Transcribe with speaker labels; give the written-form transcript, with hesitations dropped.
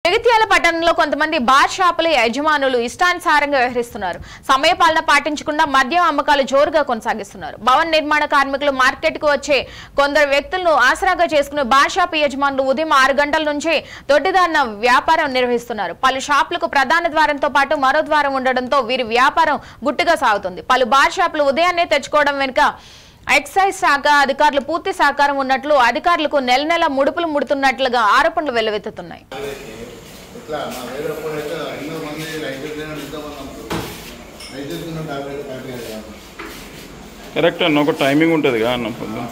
Speaker 1: జగిత్యాల పట్టణంలో కొంతమంది బార్ షాపుల యజమానులు ఇష్టానుసారంగా వ్యవహరిస్తున్నారు. సమయపాలన పాటించకుండా మద్యం అమ్మకాలు జోరుగా కొనసాగిస్తున్నారు. భవన నిర్మాణ కార్మికులు మార్కెట్ కు వచ్చే కొందరు వ్యక్తులను ఆసరాగా చేసుకుని బార్ షాపు యజమానులు ఉదయం 6 గంటల నుంచి దొడ్డిదారిన వ్యాపారం నిర్వహిస్తున్నారు. పలు షాపులకు ప్రధాన ద్వారంతో పాటు మరో ద్వారం ఉండడంతో వీరి వ్యాపారం గుట్టుగా సాగుతుంది. పలు బార్ షాపులు ఉదయాన్నే తెచ్చుకోవడం వెనుక ఎక్సైజ్ శాఖ అధికారులు పూర్తి సహకారం ఉన్నట్లు అధికారులకు నెల ముడుపులు ముడుతున్నట్లుగా ఆరోపణలు వెల్లువెత్తుతున్నాయి.
Speaker 2: కరెక్ట్ అన్న, ఒక టైమింగ్ ఉంటుంది కదా అన్న. పొద్దున్న